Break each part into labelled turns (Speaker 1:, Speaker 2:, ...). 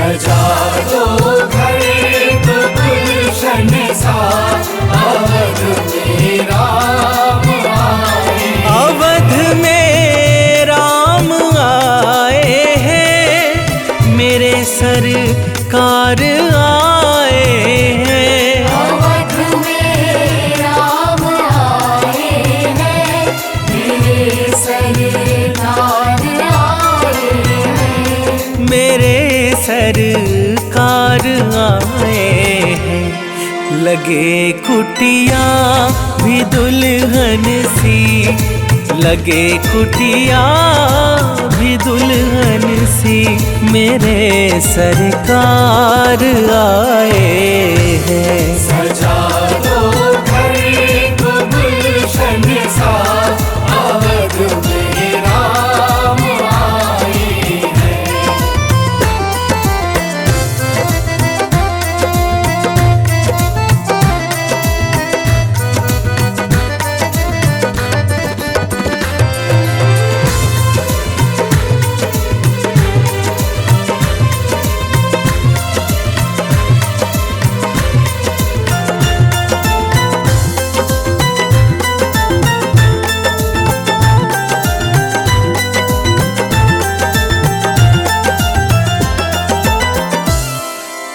Speaker 1: सजा दो घर को गुलशन सा, अवध में राम आए।
Speaker 2: अवध में राम आए हैं, मेरे सरकार आए हैं।
Speaker 1: अवध में राम आए हैं, मेरे सरकार आए हैं।
Speaker 2: मेरे सरकार आए हैं। लगे कुटिया भी दुल्हन सी, लगे कुटिया भी दुल्हन सी, मेरे सरकार आए हैं।
Speaker 1: सजा दो घर को गुलशन सा, अवध में राम आए हैं।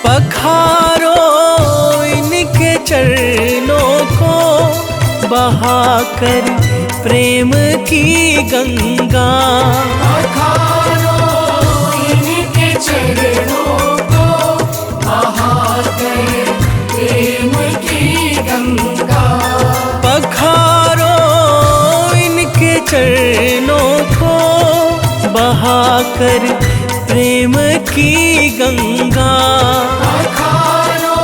Speaker 2: पखारो इनके चरणों को, बहाकर प्रेम की गंगा।
Speaker 1: पखारो इनके चरणों को, बहाकर प्रेम की गंगा।
Speaker 2: पखारो इनके चरणों को, बहाकर प्रेम की गंगा।
Speaker 1: पखारो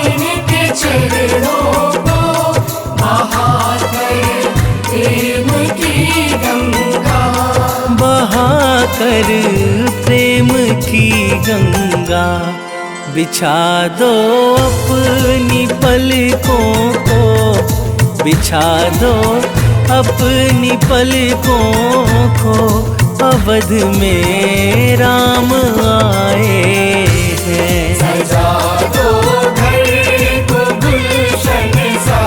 Speaker 1: इनके चरणों को, बहाकर प्रेम की गंगा।
Speaker 2: बहाकर प्रेम की गंगा। बिछा दो अपनी पलकों को, बिछा दो अपनी पलकों को, अवध में राम आए हैं।
Speaker 1: सजा दो घर को गुलशन सा,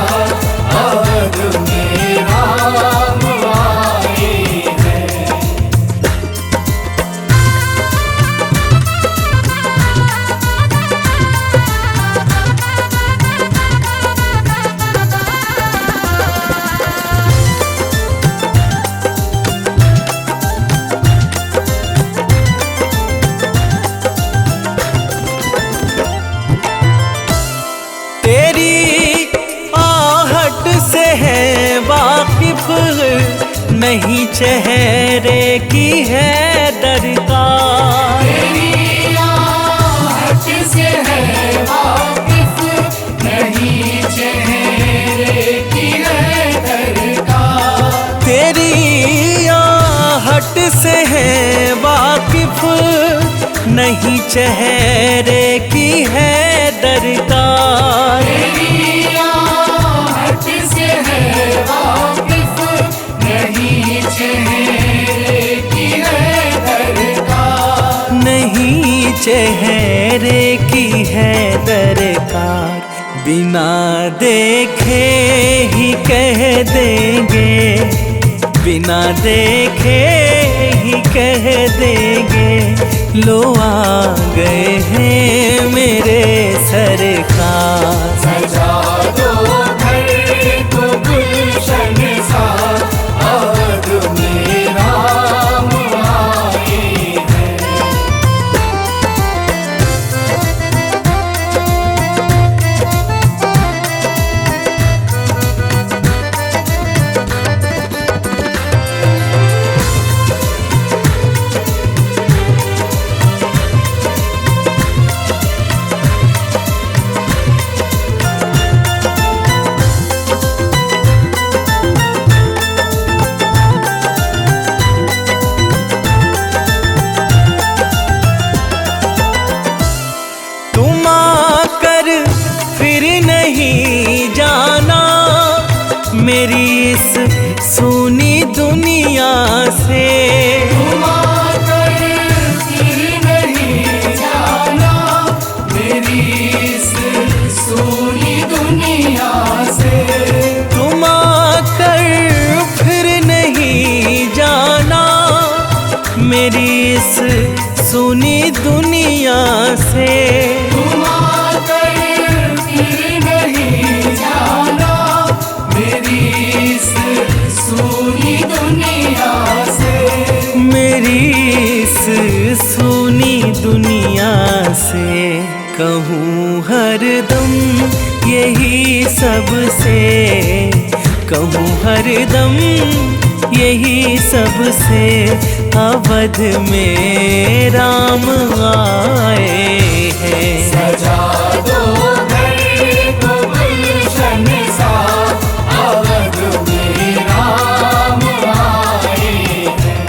Speaker 1: अवध में राम आए हैं।
Speaker 2: तेरी आहट से है वाकिफ, नहीं चेहरे की है दरकार।
Speaker 1: तेरी आहट से है वाकिफ, नहीं चेहरे की है दरकार।
Speaker 2: तेरी आहट से है वाकिफ, नहीं चेहरे की है दरकार।
Speaker 1: तेरी आहट से है वाकिफ, नहीं चेहरे की है दरकार।
Speaker 2: नहीं चेहरे की है दरकार। बिना देखे ही कह देंगे, बिना देखे ही कह देंगे, लो आ गए हैं मेरे सरकार।
Speaker 1: सजा दो घर को गुलशन सा, अवध में राम आए हैं।
Speaker 2: मेरी इस सूनी दुनिया से।
Speaker 1: घुमा कर फिर नहीं जाना
Speaker 2: से कहूँ हरदम यही सबसे, कहूँ हरदम यही सबसे, अवध में राम आए हैं।
Speaker 1: सजा दो घर को गुलशन सा, अवध में राम आए हैं।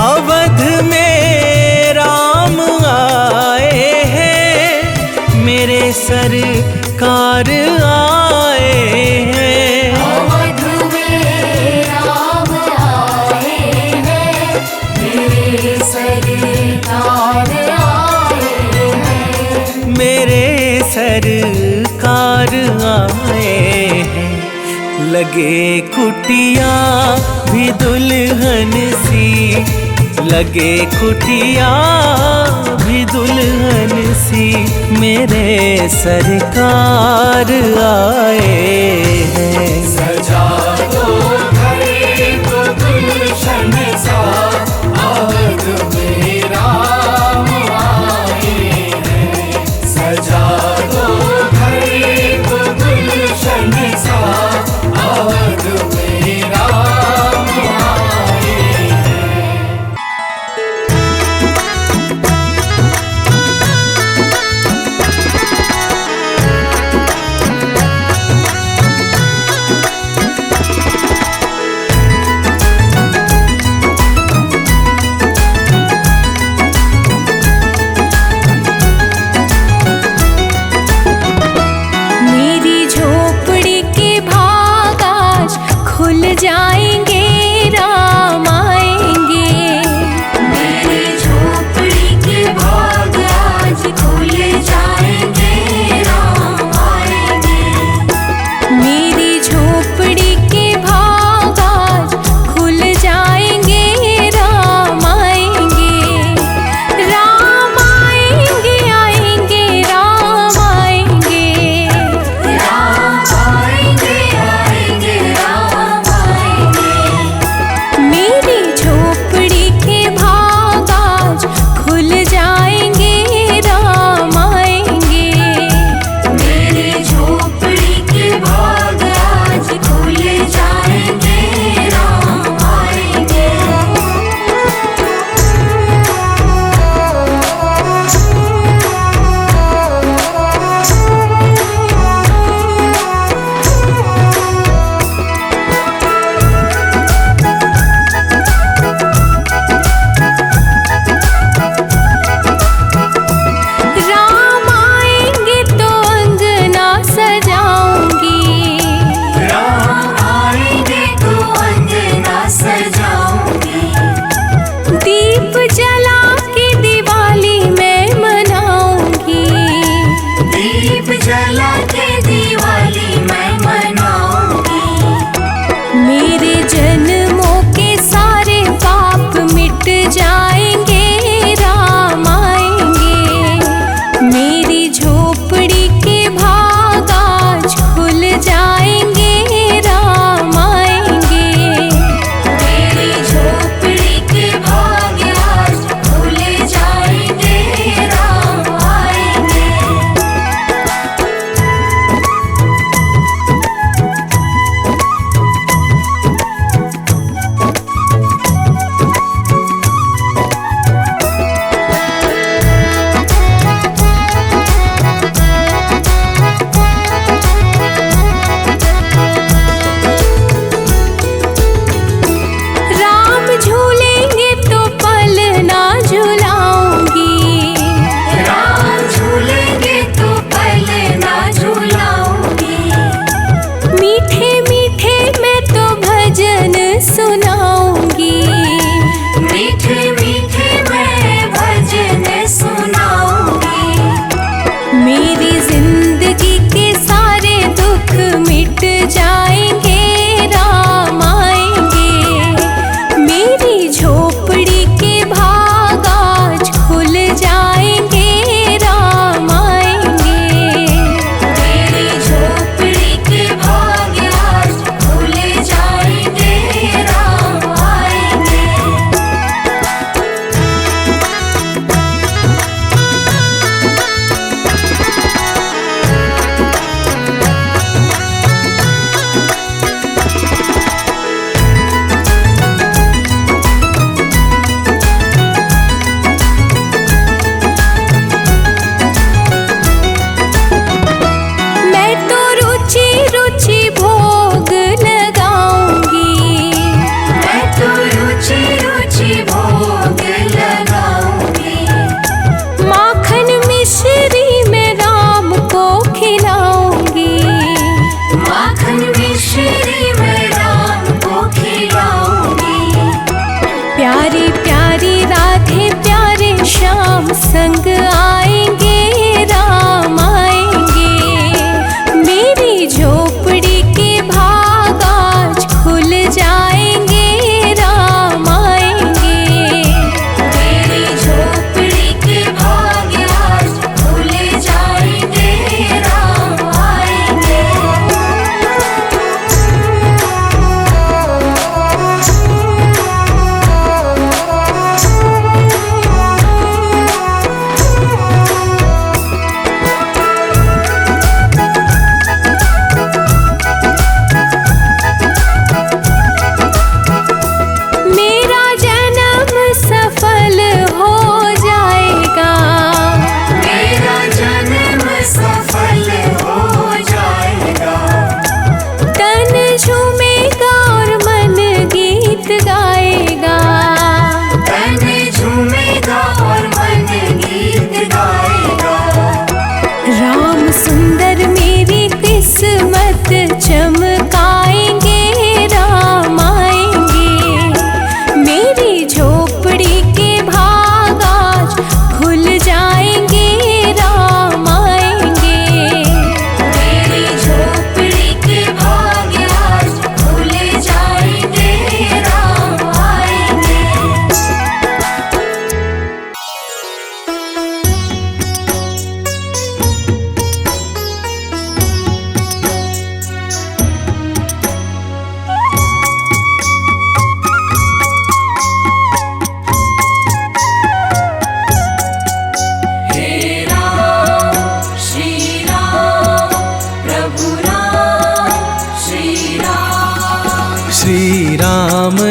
Speaker 2: अवध में राम आए हैं, मेरे सरकार आए हैं।
Speaker 1: अवध में राम आए हैं, मेरे सरकार आए हैं।
Speaker 2: मेरे सरकार आए हैं। लगे कुटिया भी दुल्हन सी, लगे कुटिया भी दुल्हन सी, मेरे सरकार आए हैं।
Speaker 1: सजा दो घर को गुलशन सा, अवध में राम आए हैं। सजा दो घर को गुलशन सा, अवध में राम आए हैं।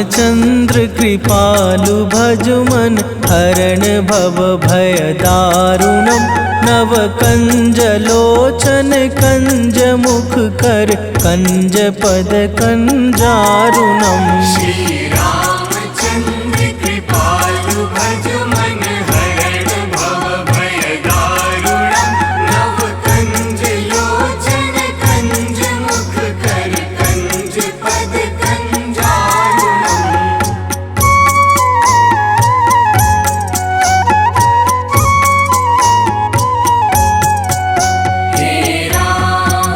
Speaker 2: रामचंद्र कृपालु भजु मन हरण भव भय दारुणम नव कंज लोचन कंज मुख कर कंज पद कंजारुणम
Speaker 1: श्री रामचंद्र कृपालु भज मन हरण भव भय दारुणम नव कंज लोचन कंज मुख कर कंज पद कंजारुणम हे राम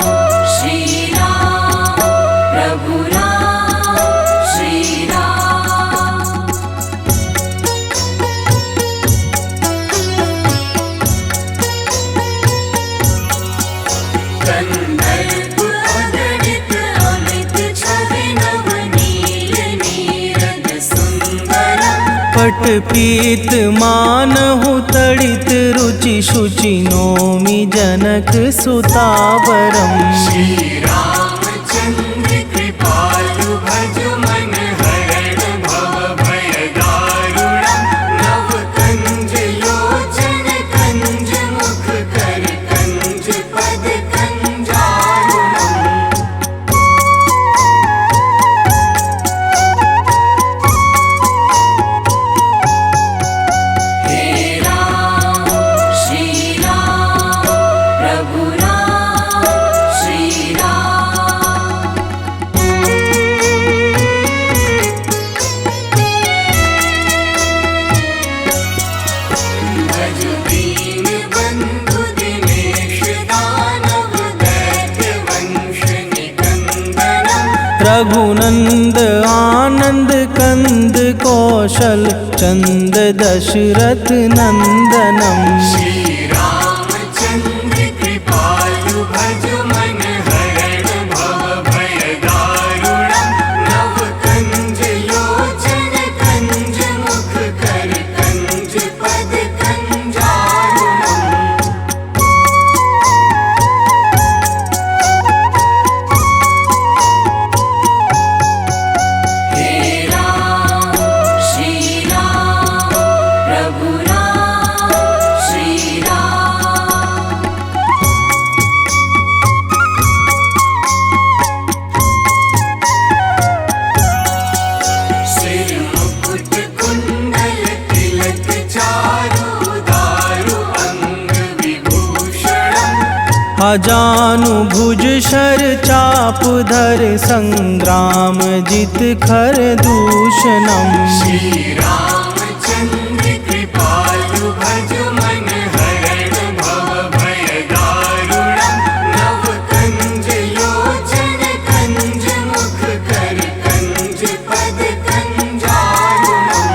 Speaker 1: श्री राम प्रभु राम श्री राम कंदर्प अगणित अमित छवि नवनील नीरद सुंदरम
Speaker 2: पट पीत मानहु तड़ित रुचि शुचि नोमि जनक सुतावरम
Speaker 1: श्री रामचंद्र कृपालु भज मन हरण भव भय दारुणम नव कंज लोचन कंज मुख कर कंज पद कंजारुणम हे राम श्री राम प्रभु राम श्री राम भज दीन बंधु दिनेश दानव दैत्य वंश निकंदनम
Speaker 2: रघुनंद आनंद कंद कौशल चंद दशरथ नंदनम
Speaker 1: श्री रामचंद्र कृपालु भज मन हरण भव भय दारुणम नव कंज लोचन कंज मुख कर कंज पद कंजारुणम हे राम श्री राम प्रभु राम श्री राम सिर मुकुट कुंडल तिलक चारु दारु अंग विभूषणम
Speaker 2: अजानु भुज शर चाप धर संग्राम जित खर दूषणम
Speaker 1: श्री रामचंद्र कृपालु भज मन हरण भव भय दारुणम नव कंज लोचन कंज मुख कर कंज पद कंजारुणम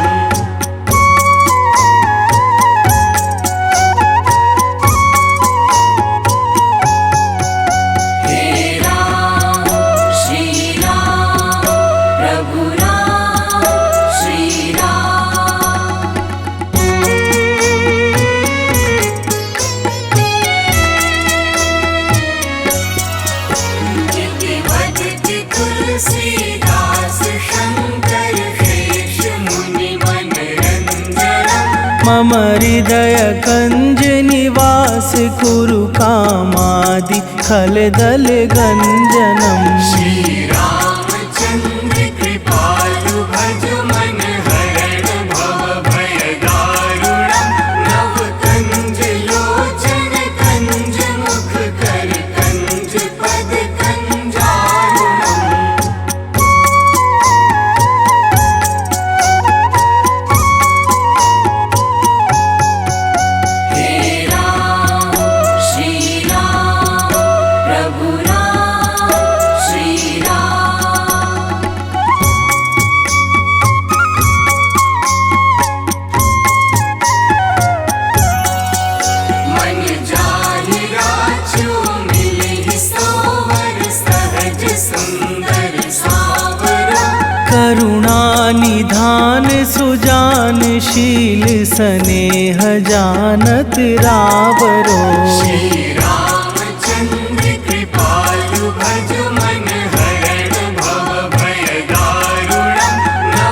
Speaker 1: हे राम श्री राम प्रभु राम श्री राम इति वदति तुलसीदास शंकर शेष मुनि मनरंजनम
Speaker 2: मम हृदय कंज निवास कुरु कामादि खल दल गंजनम
Speaker 1: श्री रामचंद्र कृपालु भज मन हरण भव भय दारुणम नव कंज लोचन कंज मुख कर कंज पद कंजारुणम हे राम श्री राम प्रभु राम श्री राम मन जाहि राजो मिलहि सोवर सहज सुंदर सावरा
Speaker 2: करुणा निधान सुजान शील स्नेह जानत रावरो
Speaker 1: श्री रामचंद्र कृपालु भज मन हरण भव भय दारुणम नव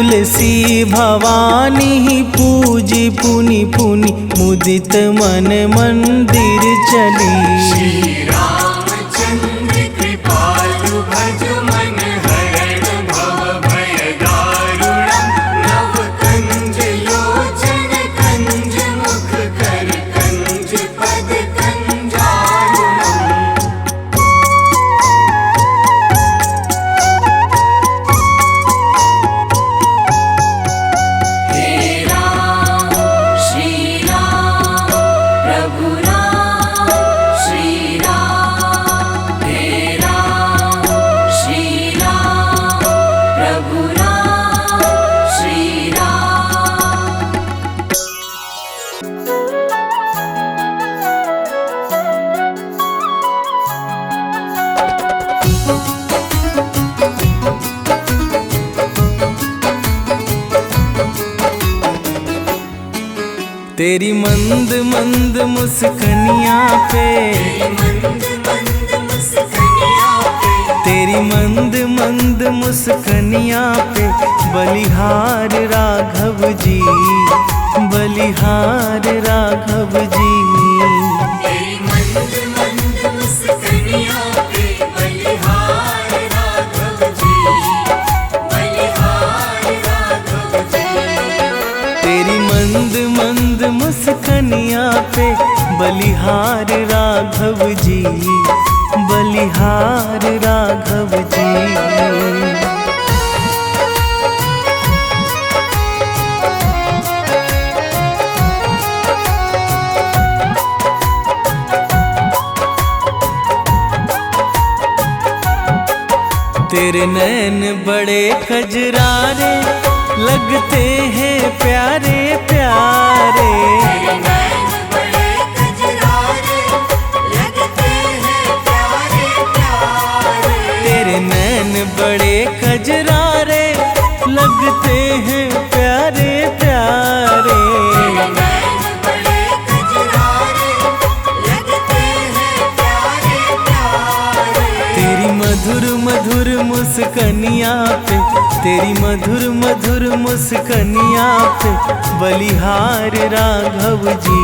Speaker 2: तुलसी भवानी पूजी पुनि पुनि मुदित मन मंदिर चली।
Speaker 1: श्री रामचंद्र कृपालु भज मन हरण भव भय दारुणम। नव कंज लोचन कंज मुख कर कंज पद कंजारुणम। हे राम श्री राम प्रभु राम श्री राम। हे राम श्री राम प्रभु राम श्री राम।
Speaker 2: तेरी मंद मंद मुस्कनिया पे,
Speaker 1: मंद मंद मुस्कनिया पे,
Speaker 2: तेरी मंद मंद मुस्कनिया पे बलिहार राघव जी, बलिहार राघव जी।
Speaker 1: तेरी मंद मंद मुस्कनिया पे बलिहार राघव जी, बलिहार राघव जी।
Speaker 2: तेरी मंद मंद मुस्कनिया पे बलिहार राघव जी, बलिहार राघव जी। तेरे नैन बड़े कजरारे लगते हैं प्यारे प्यारे।
Speaker 1: तेरे नैन बड़े कजरारे लगते हैं प्यारे प्यारे।
Speaker 2: तेरे नैन बड़े कजरारे लगते हैं प्यारे प्यारे।
Speaker 1: तेरे नैन बड़े कजरारे लगते हैं प्यारे प्यारे।
Speaker 2: तेरी मधुर मधुर मुस्कनिया पे, तेरी मधुर मधुर मुस्कनिया पे बलिहार राघव जी,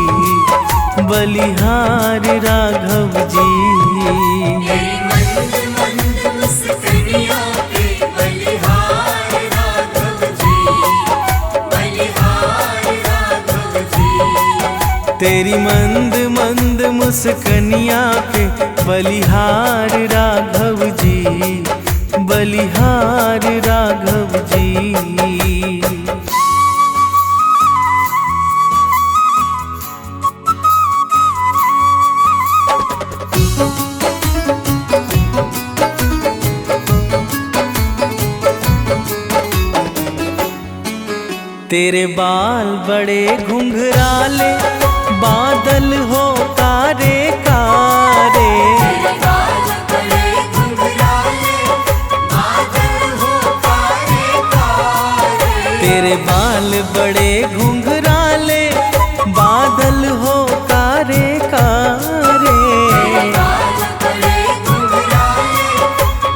Speaker 2: बलिहार राघव जी।
Speaker 1: तेरी मंद मंद मुस्कनिया पे बलिहार राघव जी, बलिहार राघव जी।
Speaker 2: तेरी मंद मंद मुस्कनिया पे बलिहार राघव जी, बलिहार राघव जी। तेरे बाल बड़े घुंघराले बादल हो कारे कारे।
Speaker 1: तेरे बाल बड़े घुंघराले बादल हो कारे कारे।
Speaker 2: तेरे बाल बड़े घुंघराले बादल हो कारे कारे।
Speaker 1: तेरे बाल बड़े घुंघराले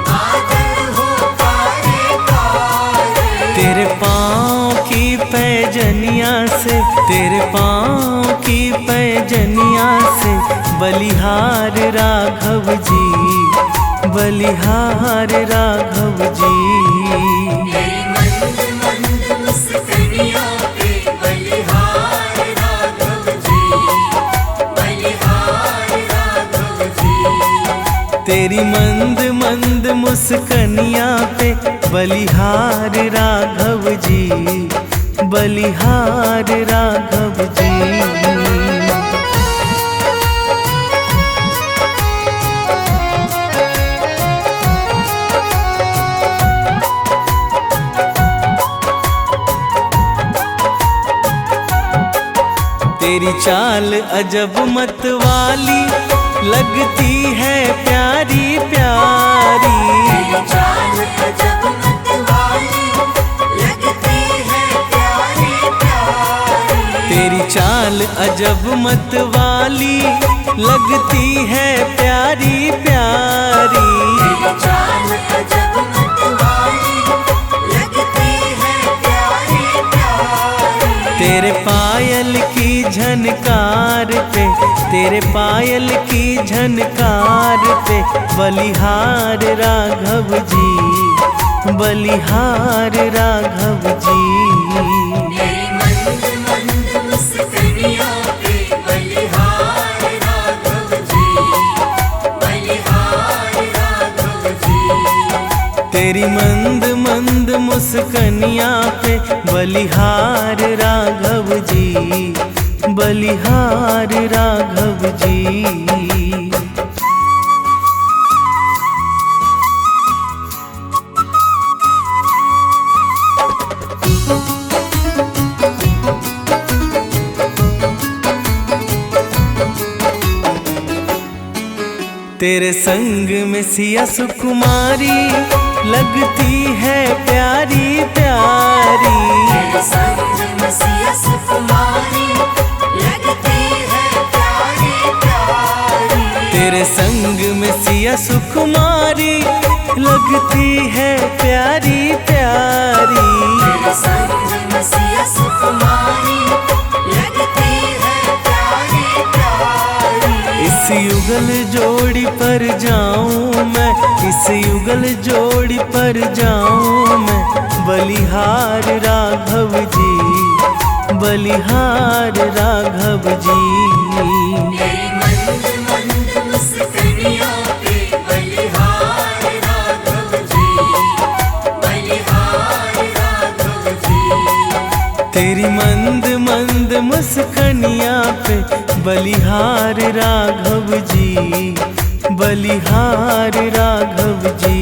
Speaker 1: बादल हो कारे कारे।
Speaker 2: तेरे पाँव की पैजनिया से, तेरे पाँव की पैजनिया से बलिहार राघव जी, बलिहार राघव जी।
Speaker 1: तेरी मंद मंद मुस्कनिया पे बलिहार राघव जी, बलिहार राघव जी।
Speaker 2: तेरी मंद मंद मुस्कनिया पे बलिहार राघव जी, बलिहार राघव जी। तेरी चाल अजब मत वाली लगती है प्यारी प्यारी।
Speaker 1: तेरी चाल अजब मत वाली लगती है प्यारी प्यारी।
Speaker 2: तेरी चाल अजब मत वाली लगती है प्यारी प्यारी।
Speaker 1: तेरी चाल अजब मत वाली लगती है प्यारी
Speaker 2: पायल की झनकार पे, तेरे पायल की झनकार पे बलिहार राघव जी, बलिहार राघव जी।
Speaker 1: तेरी मंद मंद मुस्कानियों पे बलिहार राघव जी, बलिहार राघव जी।
Speaker 2: तेरी मंद मंद मुस्कनिया पे बलिहार राघव जी, बलिहार राघव जी। तेरे संग में सिया सुकुमारी लगती है प्यारी प्यारी।
Speaker 1: तेरे संग में सिया सुकुमारी लगती है प्यारी प्यारी।
Speaker 2: तेरे संग में सिया सुकुमारी लगती है प्यारी प्यारी।
Speaker 1: तेरे संग में सिया सुकुमारी लगती है प्यारी प्यारी।
Speaker 2: इस युगल जोड़ी पर जाऊं मैं, इस युगल जोड़ी पर जाऊं मैं, बलिहार राघव जी, बलिहार राघव जी।
Speaker 1: तेरी मंद मंद मुस्कानियों पे बलिहार राघव जी, बलिहार राघव जी।
Speaker 2: तेरी मंद मंद मुस्कनिया पे बलिहार राघव जी, बलिहार राघव जी।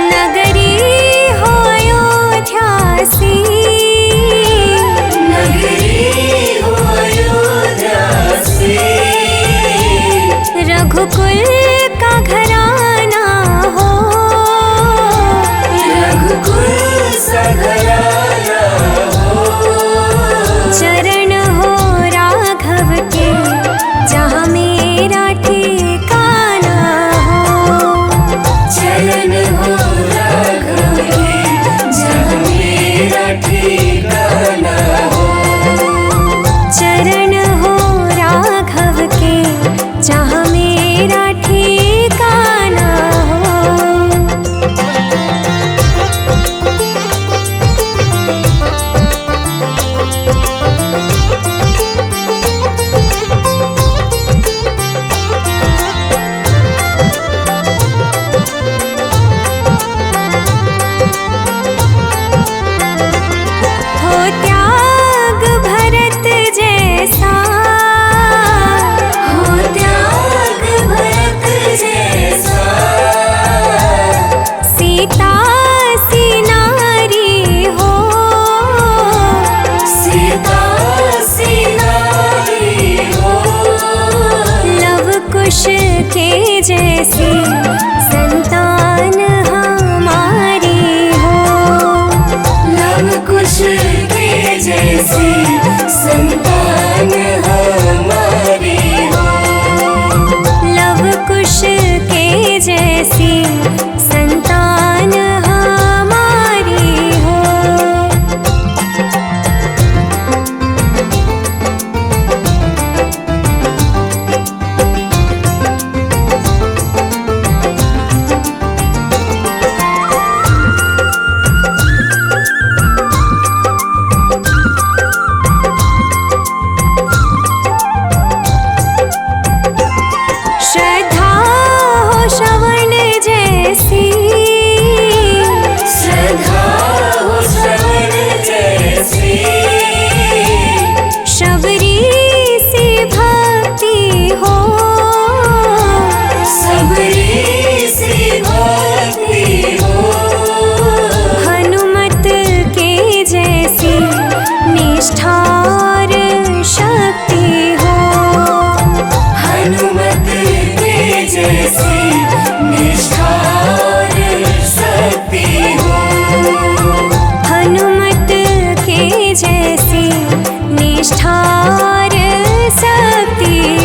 Speaker 3: नगरी हो अयोध्या सी, नगरी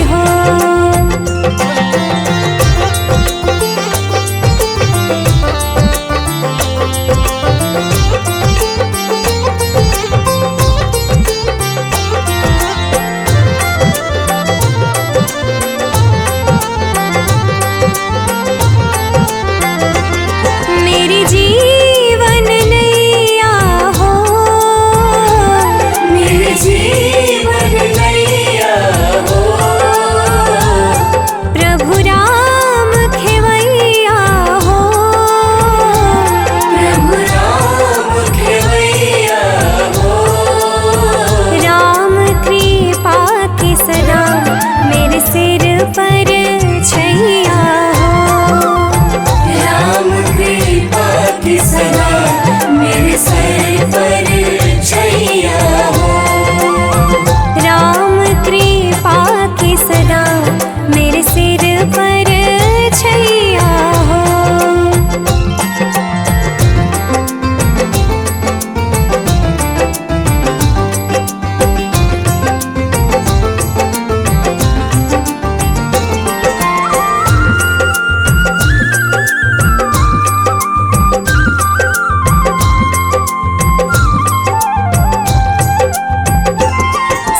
Speaker 3: हो। मेरी जीवन नैया हो,
Speaker 1: मेरे जीवन नैया हो,
Speaker 3: प्रभु राम खेवैया हो।
Speaker 1: प्रभु राम खेवैया हो,
Speaker 3: राम कृपा की सदा मेरे सिर पर छैया हो।
Speaker 1: राम कृपा की सदा मेरे सर पर छैया हो।
Speaker 3: राम कृपा की सदा मेरे सिर पर छैया हो।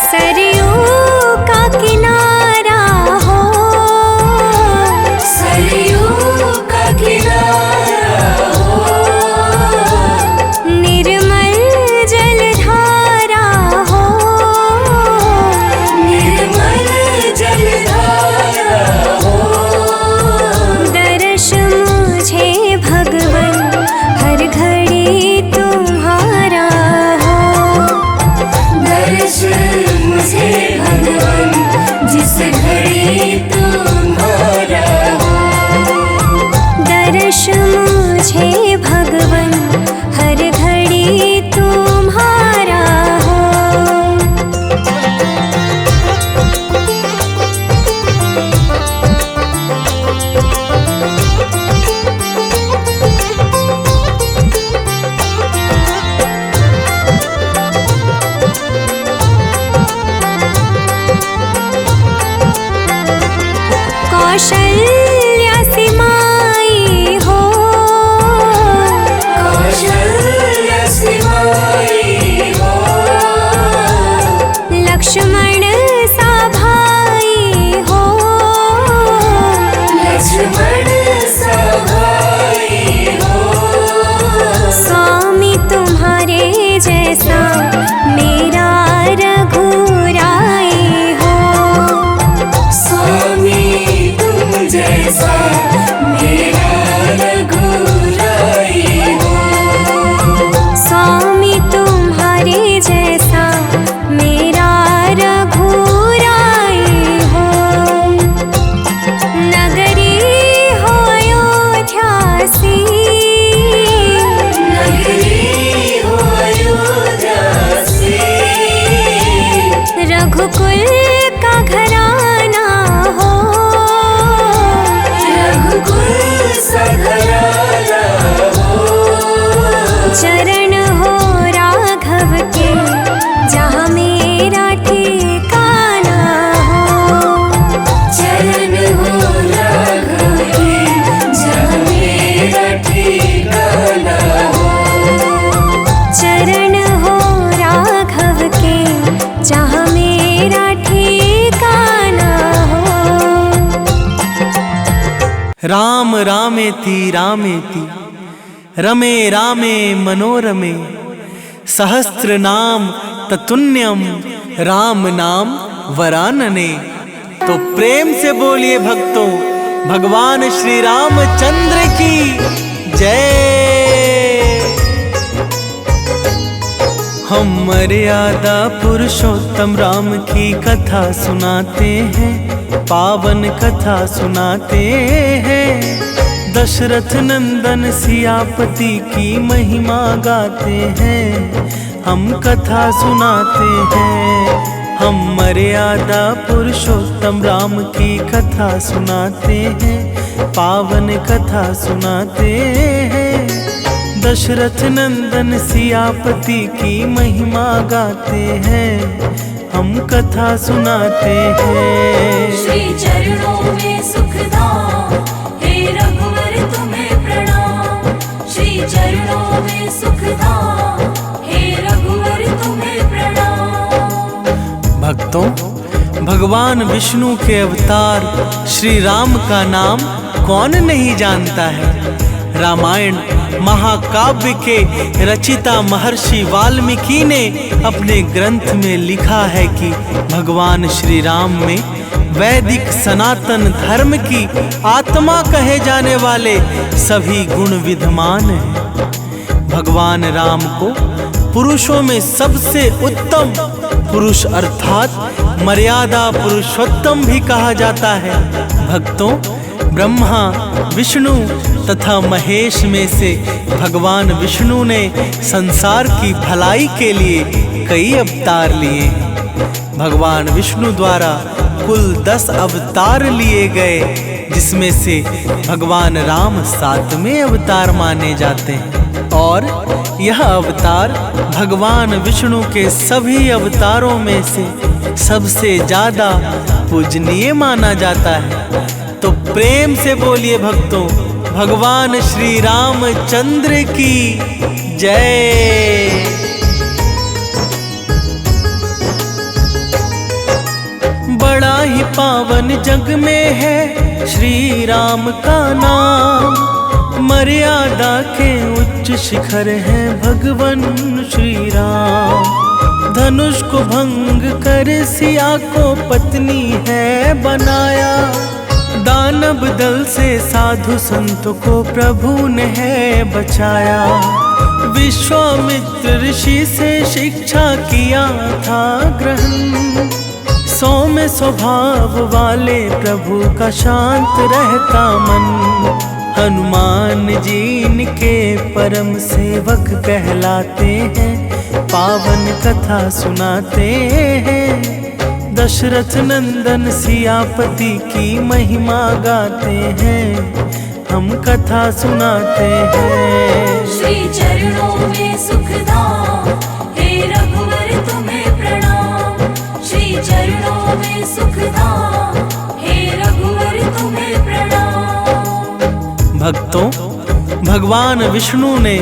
Speaker 3: सरयू का किनारा हो,
Speaker 1: सरयू का किनारा हो,
Speaker 3: निर्मल जलधारा हो।
Speaker 1: निर्मल जलधारा हो,
Speaker 3: दर्श मुझे भगवन हर घड़ी तुम्हारा हो।
Speaker 1: दर्श मुझे भगवान जिस घड़ी तुम्हारा हो।
Speaker 3: दर्श मुझे भगवन हर घड़ी तुम्हारा हो। कौशल्या सिमाई हो,
Speaker 1: कौशल्य सिमाई हो,
Speaker 3: लक्ष्मण सा भाई हो।
Speaker 1: लक्ष्मण सा भाई हो,
Speaker 3: स्वामी तुम्हारे जैसा मेरा रघुराई हो।
Speaker 1: स्वामी तुम जैसा मेरा रघुराई हो।
Speaker 3: स्वामी तुम्हारे जैसा मेरा रघुराई हो। नगरी हो अयोध्यासी,
Speaker 1: नगरी हो अयोध्या से,
Speaker 3: रघुकुल का घराना हो।
Speaker 1: रघुकुल सा घराना हो,
Speaker 3: चरण हो राघव के जहाँ मेरा ठिकाना हो।
Speaker 1: चरण हो राघव के जहाँ मेरा ठिकाना हो।
Speaker 3: चरण हो राघव के जहाँ मेरा ठिकाना हो।
Speaker 2: राम रामेति रामेति रमे रामे मनोरमे सहस्र नाम ततुल्यम राम नाम वरानने। तो प्रेम से बोलिए भक्तों, भगवान श्री रामचंद्र की जय। हम मर्यादा पुरुषोत्तम राम की कथा सुनाते हैं, पावन कथा सुनाते हैं। दशरथ नंदन सियापति की महिमा गाते हैं, हम कथा सुनाते हैं। हम मर्यादा पुरुषोत्तम राम की कथा सुनाते हैं, पावन कथा सुनाते हैं। दशरथ नंदन सियापति की महिमा गाते हैं, हम कथा सुनाते हैं।
Speaker 1: श्री चरणों में सुखधाम, हे रघुवर तुम्हें प्रणाम। श्री चरणों में सुखधाम, हे रघुवर तुम्हें प्रणाम।
Speaker 2: भक्तों, भगवान विष्णु के अवतार श्री राम का नाम कौन नहीं जानता है। रामायण महाकाव्य के रचिता महर्षि वाल्मीकि ने अपने ग्रंथ में लिखा है कि भगवान श्री राम में वैदिक सनातन धर्म की आत्मा कहे जाने वाले सभी गुण विद्यमान हैं। भगवान राम को पुरुषों में सबसे उत्तम पुरुष अर्थात मर्यादा पुरुषोत्तम भी कहा जाता है। भक्तों, ब्रह्मा, विष्णु तथा महेश में से भगवान विष्णु ने संसार की भलाई के लिए कई अवतार लिए। भगवान विष्णु द्वारा कुल 10 अवतार लिए गए, जिसमें से भगवान राम 7वें अवतार माने जाते हैं और यह अवतार भगवान विष्णु के सभी अवतारों में से सबसे ज्यादा पूजनीय माना जाता है। तो प्रेम से बोलिए भक्तों, भगवान श्री रामचंद्र की जय। बड़ा ही पावन जग में है श्री राम का नाम। मर्यादा के उच्च शिखर है भगवान श्री राम। धनुष को भंग कर सिया को पत्नी है बनाया। दानव दल से साधु संत को प्रभु ने है बचाया। विश्वामित्र ऋषि से शिक्षा किया था ग्रहण। सौम्य स्वभाव वाले प्रभु का शांत रहता मन। हनुमान जी इनके परम सेवक कहलाते हैं। पावन कथा सुनाते हैं। दशरथ नंदन सियापति की महिमा गाते हैं। हम कथा सुनाते हैं।
Speaker 1: श्री चरणों में सुखधाम, हे रघुवर तुम्हें प्रणाम। श्री चरणों में सुखधाम, हे रघुवर तुम्हें प्रणाम।
Speaker 2: भक्तों, भगवान विष्णु ने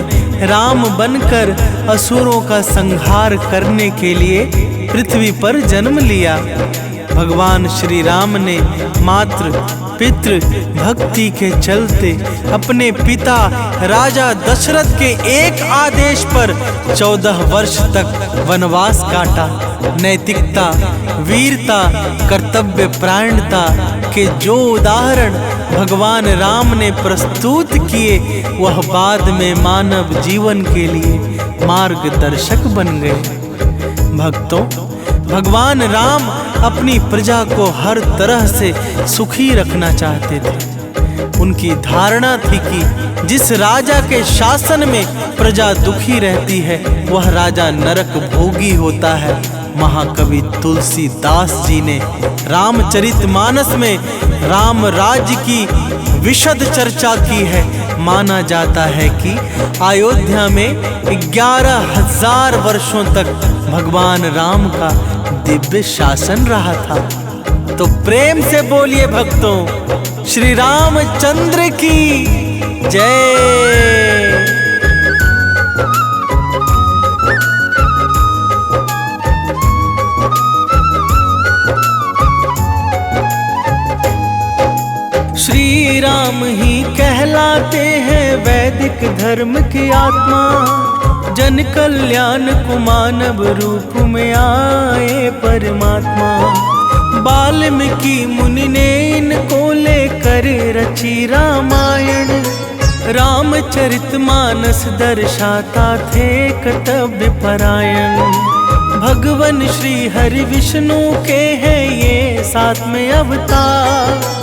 Speaker 2: राम बनकर असुरों का संहार करने के लिए पृथ्वी पर जन्म लिया। भगवान श्री राम ने मातृ पितृ भक्ति के चलते अपने पिता राजा दशरथ के एक आदेश पर 14 वर्ष तक वनवास काटा। नैतिकता, वीरता, कर्तव्य परायणता के जो उदाहरण भगवान राम ने प्रस्तुत किए, वह बाद में मानव जीवन के लिए मार्गदर्शक बन गए। भक्तों, भगवान राम अपनी प्रजा को हर तरह से सुखी रखना चाहते थे। उनकी धारणा थी कि जिस राजा के शासन में प्रजा दुखी रहती है, वह राजा नरक भोगी होता है। महाकवि तुलसीदास जी ने रामचरितमानस में राम राज्य की विशद चर्चा की है। माना जाता है कि अयोध्या में 11,000 वर्षों तक भगवान राम का दिव्य शासन रहा था। तो प्रेम से बोलिए भक्तों, श्री रामचंद्र की जय। श्री राम ही कहलाते हैं वैदिक धर्म की आत्मा। जन कल्याण को मानव रूप में आए परमात्मा। वाल्मीकि मुनि ने इनको लेकर रची रामायण। रामचरितमानस दर्शाता थे कर्तव्य परायण। भगवान श्री हरि विष्णु के हैं ये 7वें अवतार।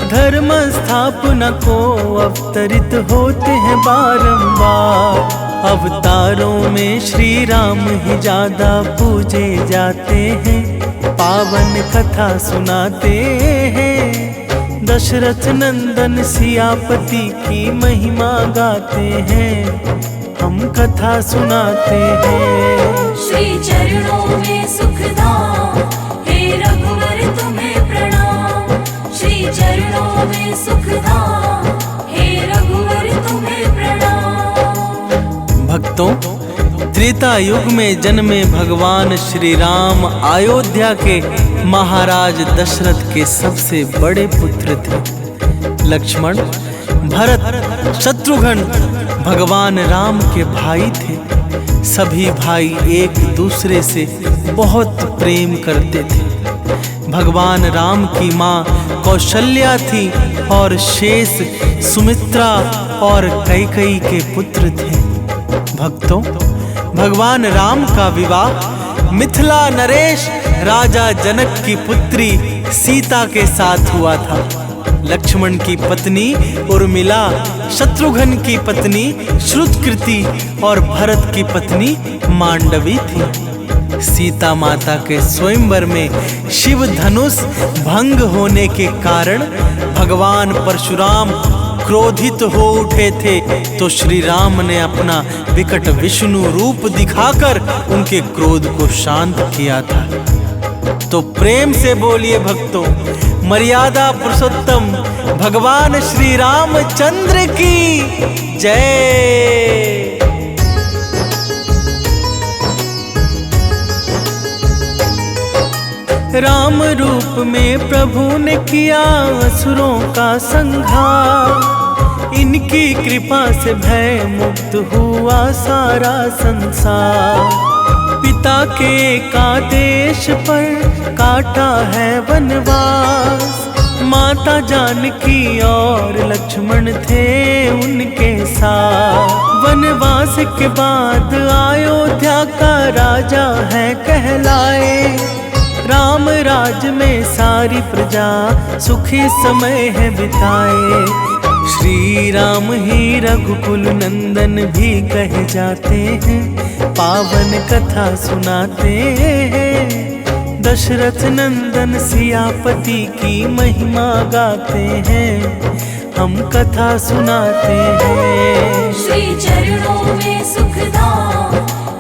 Speaker 2: धर्म स्थापना को अवतरित होते हैं बारंबार। अवतारों में श्री राम ही ज्यादा पूजे जाते हैं। पावन कथा सुनाते हैं। दशरथ नंदन सियापति की महिमा गाते हैं। हम कथा सुनाते हैं।
Speaker 1: श्री चरणों में सुखधाम, हे रघुवर तुम्हें प्रणाम। श्री चरणों में सुखधाम, हे रघुवर तुम्हें प्रणाम।
Speaker 2: भक्तों, त्रेता युग में जन्मे भगवान श्री राम अयोध्या के महाराज दशरथ के सबसे बड़े पुत्र थे। लक्ष्मण, भरत, शत्रुघ्न भगवान राम के भाई थे। सभी भाई एक दूसरे से बहुत प्रेम करते थे। भगवान राम की माँ कौशल्या थी और शेष सुमित्रा और कैकेयी के पुत्र थे। भक्तों, भगवान राम का विवाह मिथिला नरेश राजा जनक की पुत्री सीता के साथ हुआ था। लक्ष्मण की पत्नी उर्मिला, शत्रुघ्न की पत्नी श्रुतकृति और भरत की पत्नी मांडवी थी। सीता माता के स्वयंवर में शिव धनुष भंग होने के कारण भगवान परशुराम क्रोधित हो उठे थे, तो श्री राम ने अपना विकट विष्णु रूप दिखाकर उनके क्रोध को शांत किया था। तो प्रेम से बोलिए भक्तों, मर्यादा पुरुषोत्तम भगवान श्री रामचंद्र की जय। राम रूप में प्रभु ने किया असुरों का संहार। इनकी कृपा से भय मुक्त हुआ सारा संसार। पिता के आदेश पर काटा है वनवास। माता जानकी और लक्ष्मण थे उनके साथ। वनवास के बाद अयोध्या का राजा है कहलाए। राम राज में सारी प्रजा सुखी समय है बिताए। श्री राम ही रघुकुल नंदन भी कहे जाते हैं। पावन कथा सुनाते हैं। दशरथ नंदन सियापति की महिमा गाते हैं। हम कथा सुनाते हैं।
Speaker 1: श्री चरणों में सुखधाम,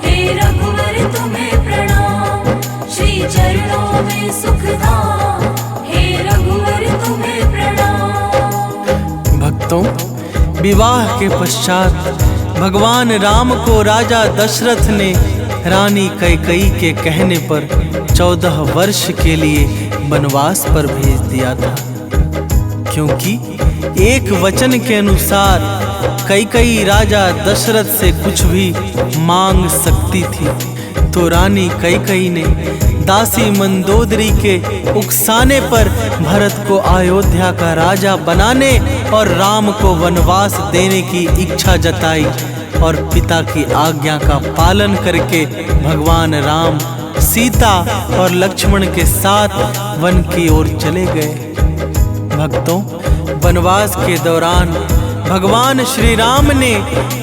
Speaker 1: हे रघुवर तुम्हें प्रणाम। श्री चरणों में सुखधाम, हे रघुवर तुम्हें प्रणाम।
Speaker 2: भक्तों, विवाह के पश्चात भगवान राम को राजा दशरथ ने रानी कैकेयी के कहने पर 14 वर्ष के लिए वनवास पर भेज दिया था, क्योंकि एक वचन के अनुसार कैकेयी राजा दशरथ से कुछ भी मांग सकती थी। तो रानी कैकेयी ने दासी मंदोदरी के उकसाने पर भरत को अयोध्या का राजा बनाने और राम को वनवास देने की इच्छा जताई और पिता की आज्ञा का पालन करके भगवान राम सीता और लक्ष्मण के साथ वन की ओर चले गए। भक्तों, वनवास के दौरान भगवान श्री राम ने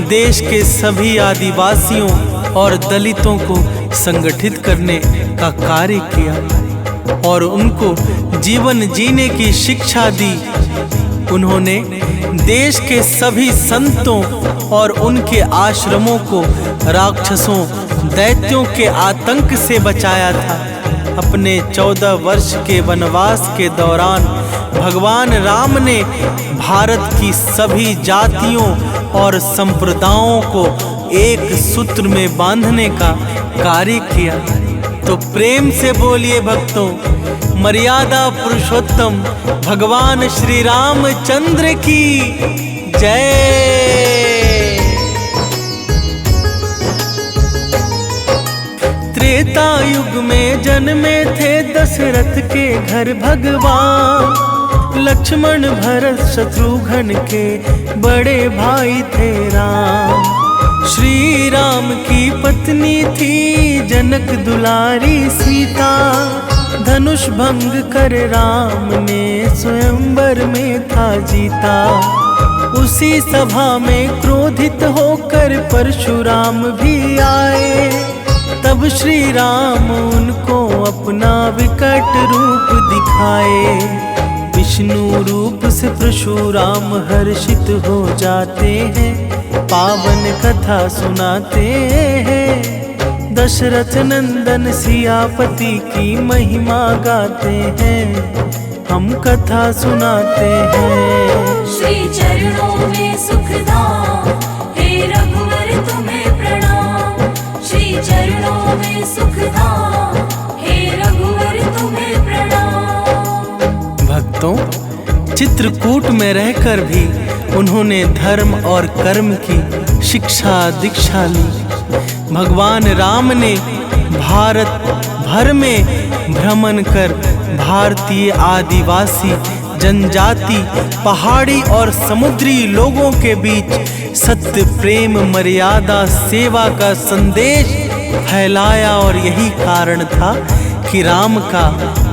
Speaker 2: देश के सभी आदिवासियों और दलितों को संगठित करने का कार्य किया और उनको जीवन जीने की शिक्षा दी। उन्होंने देश के सभी संतों और उनके आश्रमों को राक्षसों दैत्यों के आतंक से बचाया था। अपने 14 वर्ष के वनवास के दौरान भगवान राम ने भारत की सभी जातियों और संप्रदायों को एक सूत्र में बांधने का कार्य किया। तो प्रेम से बोलिए भक्तों, मर्यादा पुरुषोत्तम भगवान श्री रामचंद्र की जय। त्रेता युग में जन्मे थे दशरथ के घर भगवान। लक्ष्मण भरत शत्रुघ्न के बड़े भाई थे राम। श्री राम की पत्नी थी जनक दुलारी सीता। धनुष भंग कर राम ने स्वयंवर में था जीता। उसी सभा में क्रोधित होकर परशुराम भी आए। तब श्री राम उनको अपना विकट रूप दिखाए। विष्णु रूप से परशुराम हर्षित हो जाते हैं। पावन कथा सुनाते हैं। दशरथ नंदन सियापति की महिमा गाते हैं, हम कथा सुनाते हैं।
Speaker 1: श्री चरणों में सुखधाम, हे रघुवर तुम्हें प्रणाम। श्री चरणों में सुखधाम, हे रघुवर तुम्हें प्रणाम।
Speaker 2: भक्तों, चित्रकूट में रहकर भी उन्होंने धर्म और कर्म की शिक्षा दीक्षा ली। भगवान राम ने भारत भर में भ्रमण कर भारतीय आदिवासी जनजाति, पहाड़ी और समुद्री लोगों के बीच सत्य, प्रेम, मर्यादा, सेवा का संदेश फैलाया। और यही कारण था कि राम का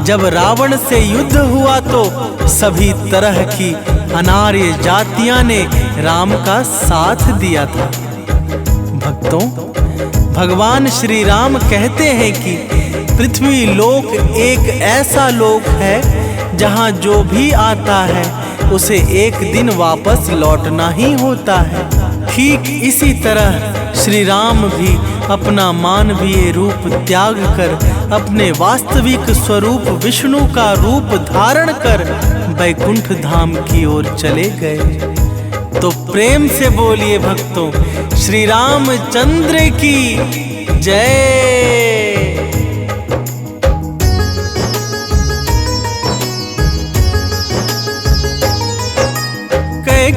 Speaker 2: जब रावण से युद्ध हुआ तो सभी तरह की अनार्य जातियां ने राम का साथ दिया था। भक्तों, भगवान श्री राम कहते हैं कि पृथ्वी लोक एक ऐसा लोक है जहां जो भी आता है उसे एक दिन वापस लौटना ही होता है। ठीक इसी तरह श्री राम भी अपना मानवीय रूप त्याग कर अपने वास्तविक स्वरूप विष्णु का रूप धारण कर वैकुंठ धाम की ओर चले गए। तो प्रेम से बोलिए भक्तों, श्री रामचंद्र की जय।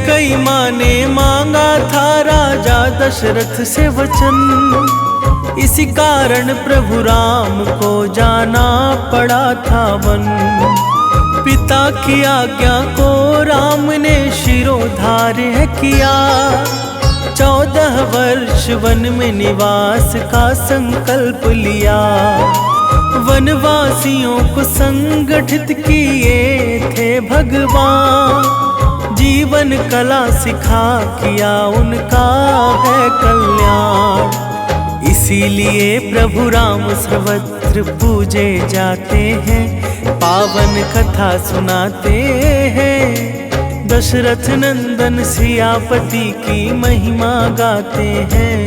Speaker 2: कई माँ ने मांगा था राजा दशरथ से वचन, इसी कारण प्रभु राम को जाना पड़ा था वन। पिता की आज्ञा को राम ने शिरोधार्य किया, 14 वर्ष वन में निवास का संकल्प लिया। वनवासियों को संगठित किए थे भगवान, जीवन कला सिखा किया उनका है कल्याण। इसीलिए प्रभु राम सर्वत्र पूजे जाते हैं, पावन कथा सुनाते हैं। दशरथ नंदन सियापति की महिमा गाते हैं,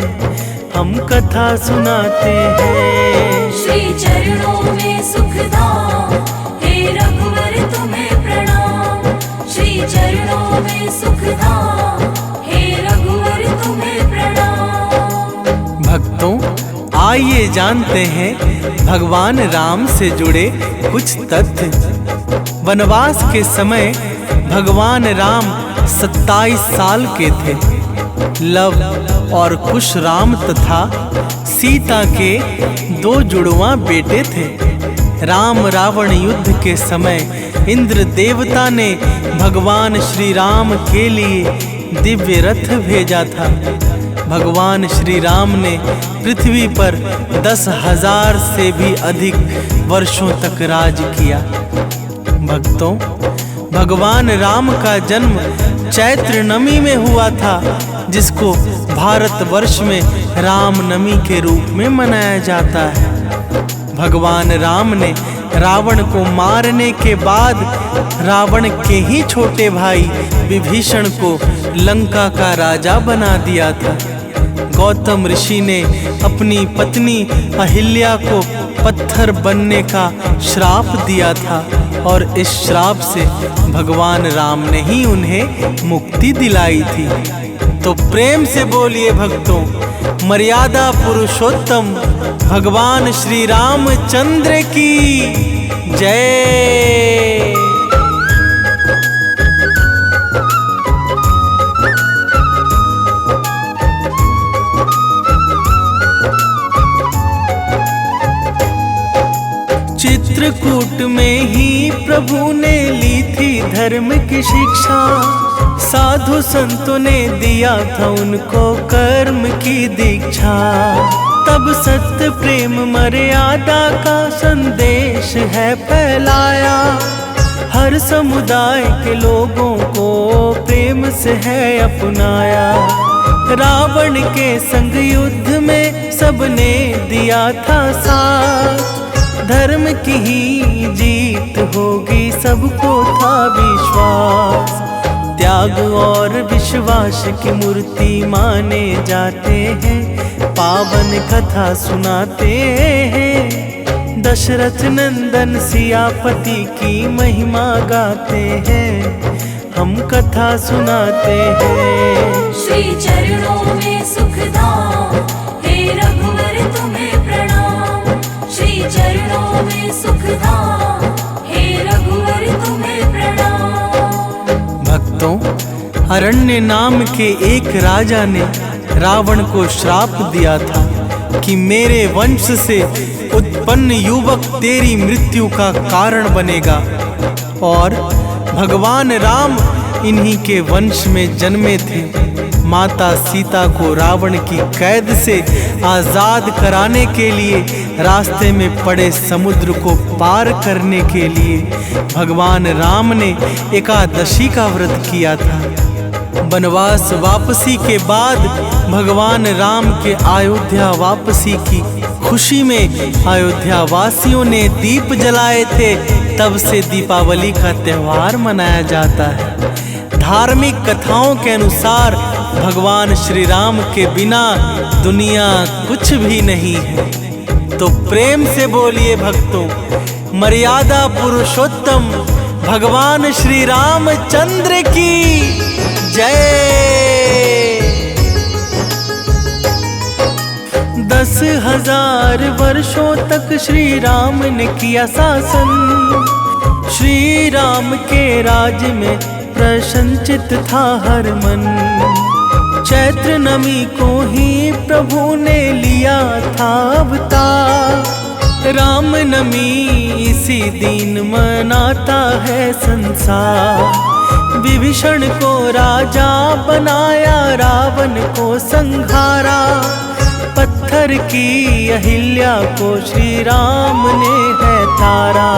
Speaker 2: हम कथा सुनाते हैं।
Speaker 1: श्री चरणों में सुखधाम, हे रघुवर तुम्हें प्रणाम। श्री चरणों में सुखधाम, हे रघुवर तुम्हें प्रणाम।
Speaker 2: भक्तों, आइए जानते हैं भगवान राम से जुड़े कुछ तथ्य। वनवास के समय भगवान राम 27 साल के थे। लव और कुश राम तथा सीता के 2 जुड़वां बेटे थे। राम रावण युद्ध के समय इंद्र देवता ने भगवान श्री राम के लिए दिव्य रथ भेजा था। भगवान श्री राम ने पृथ्वी पर 10,000 से भी अधिक वर्षों तक राज किया। भक्तों, भगवान राम का जन्म चैत्र नमी में हुआ था, जिसको भारतवर्ष में रामनवमी के रूप में मनाया जाता है। भगवान राम ने रावण को मारने के बाद रावण के ही छोटे भाई विभीषण को लंका का राजा बना दिया था। गौतम ऋषि ने अपनी पत्नी अहिल्या को पत्थर बनने का श्राप दिया था और इस श्राप से भगवान राम ने ही उन्हें मुक्ति दिलाई थी। तो प्रेम से बोलिए भक्तों, मर्यादा पुरुषोत्तम भगवान श्री रामचंद्र की जय। चित्रकूट में ही प्रभु ने ली थी धर्म की शिक्षा। साधु संतों ने दिया था उनको कर्म की दीक्षा। तब सत्य प्रेम मर्यादा का संदेश है फैलाया। हर समुदाय के लोगों को प्रेम से है अपनाया। रावण के संग युद्ध में सबने दिया था साथ। धर्म की ही जीत होगी सबको था विश्वास। त्याग त्याग और विश्वास की मूर्ति माने जाते हैं, पावन कथा सुनाते हैं। दशरथ नंदन सियापति की महिमा गाते हैं, हम कथा सुनाते हैं।
Speaker 1: श्री चरणों में सुखधाम, हे रघुवर तुम्हें प्रणाम। श्री चरणों में सुखधाम, हे रघुवर तुम्हें प्रणाम।
Speaker 2: भक्तों, अरण्य नाम के एक राजा ने रावण को श्राप दिया था कि मेरे वंश से उत्पन्न युवक तेरी मृत्यु का कारण बनेगा। और भगवान राम इन्हीं के वंश में जन्मे थे। माता सीता को रावण की कैद से आजाद कराने के लिए रास्ते में पड़े समुद्र को पार करने के लिए भगवान राम ने एकादशी का व्रत किया था। वनवास वापसी के बाद भगवान राम के अयोध्या वापसी की खुशी में अयोध्या वासियों ने दीप जलाए थे। तब से दीपावली का त्योहार मनाया जाता है। धार्मिक कथाओं के अनुसार भगवान श्री राम के बिना दुनिया कुछ भी नहीं है। तो प्रेम से बोलिए भक्तों, मर्यादा पुरुषोत्तम भगवान श्री रामचंद्र की जय। 10,000 वर्षों तक श्री राम ने किया शासन। श्री राम के राज में प्रसन्नचित था हर मन। चैत्र नमी को ही प्रभु ने लिया था अवतार। राम नमी इसी दिन मनाता है संसार। विभीषण को राजा बनाया, रावण को संहारा। पत्थर की अहिल्या को श्री राम ने है तारा।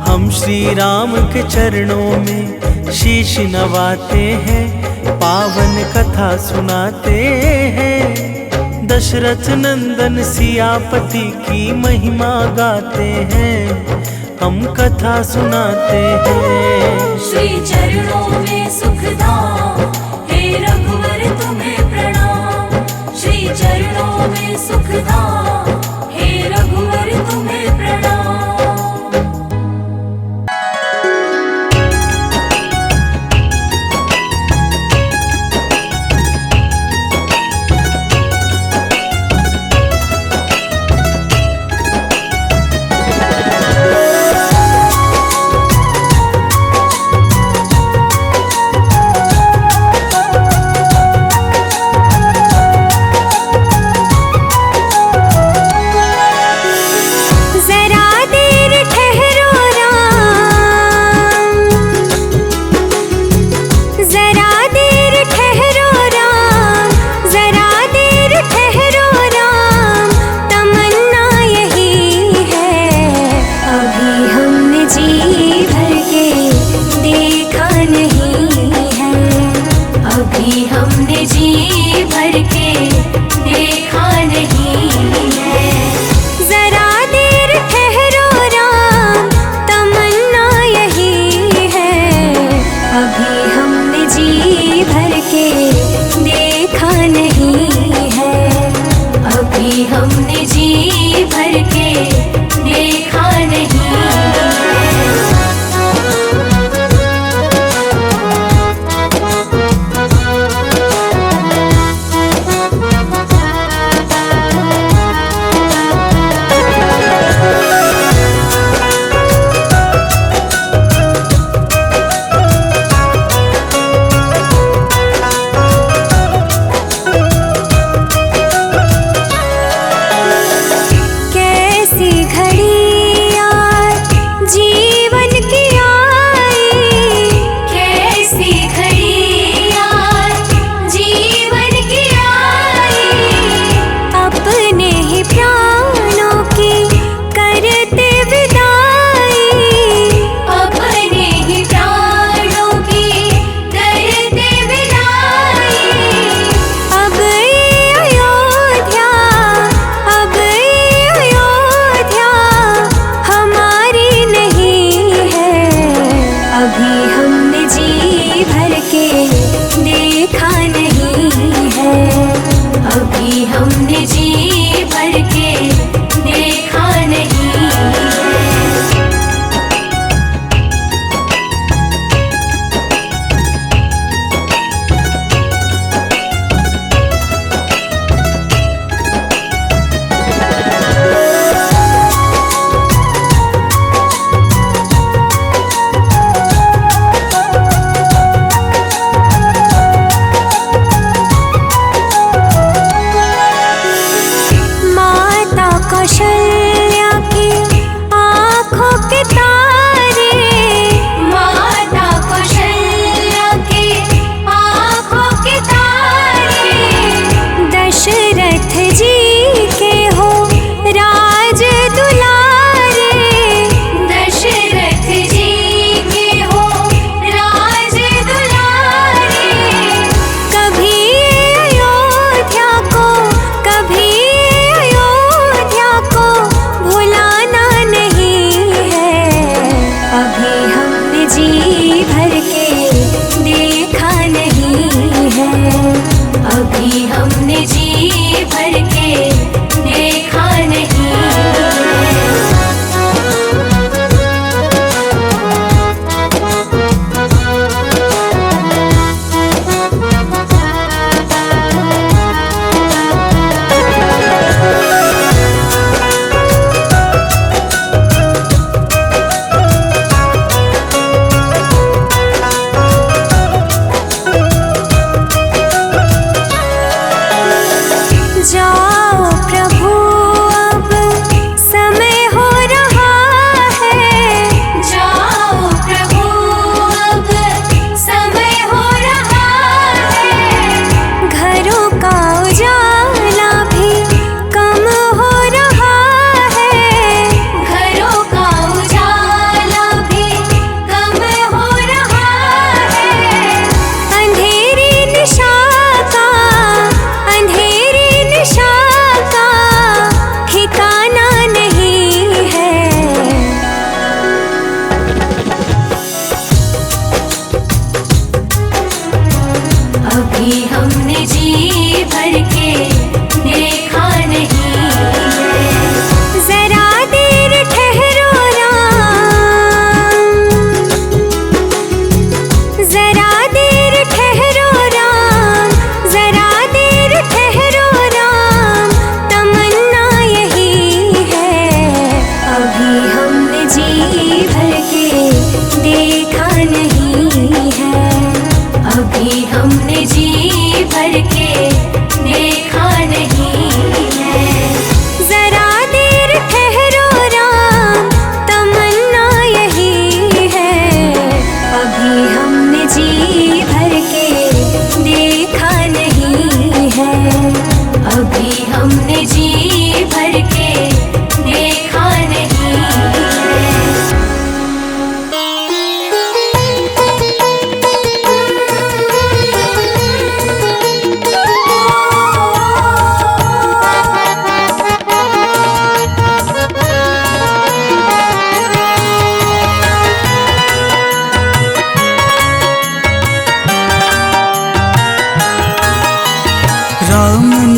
Speaker 2: हम श्री राम के चरणों में शीश नवाते हैं, पावन कथा सुनाते हैं। दशरथ नंदन सियापति की महिमा गाते हैं, हम कथा सुनाते हैं।
Speaker 1: श्री चरणों में सुखधाम, हे रघुवर तुम्हें प्रणाम। श्री चरणों में सुखधाम, हे रघुवर तुम्हें प्रणाम।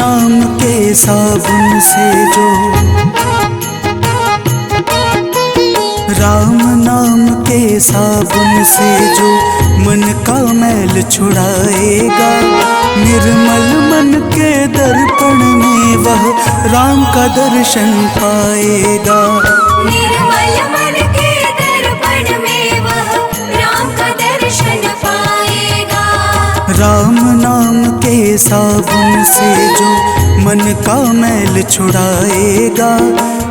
Speaker 4: नाम के साबुन से जो, राम नाम के साबुन से जो मन का मैल छुड़ाएगा, निर्मल मन के दर्पण में वह राम का दर्शन पाएगा।
Speaker 3: निर्मल मन के दर्पण में वह राम का दर्शन पाएगा।
Speaker 4: राम नाम के साबुन से जो मन का मैल छुड़ाएगा,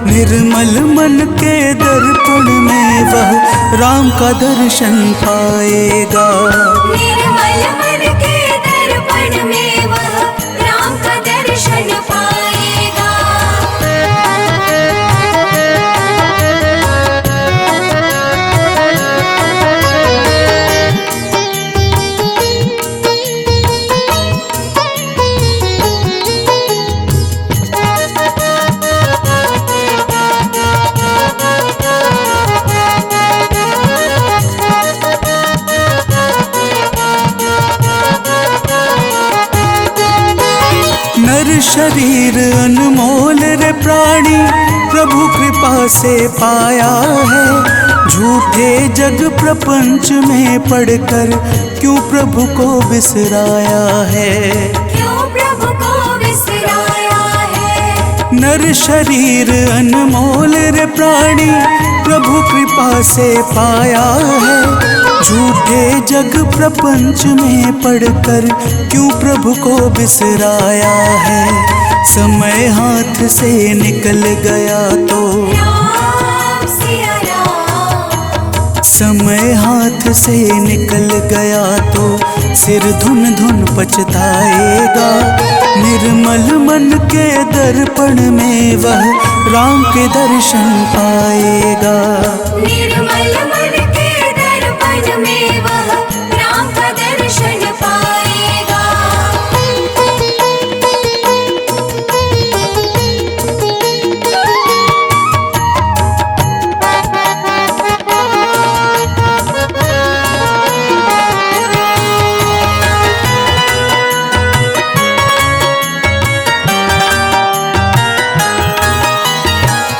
Speaker 4: निर्मल मन के दर्पण में वह राम का दर्शन पाएगा।
Speaker 3: निर्मल मन के दर्पण में वह राम का दर्शन पाएगा।
Speaker 4: नर शरीर अनमोल रे प्राणी प्रभु कृपा से पाया है, झूठे जग प्रपंच में पड़कर क्यों प्रभु को बिसराया है।
Speaker 3: क्यों प्रभु को बिसराया है।
Speaker 4: नर शरीर अनमोल रे प्राणी प्रभु कृपा से पाया है, झूठे जग प्रपंच में पड़कर क्यों प्रभु को बिसराया है। समय हाथ से निकल गया तो,
Speaker 3: राम सिया राम।
Speaker 4: समय हाथ से निकल गया तो सिर धुन धुन पछताएगा, निर्मल मन के दर्पण में वह राम के दर्शन पाएगा।
Speaker 3: निर्मल मन के दर्पण में वह राम का दर्शन पाएगा।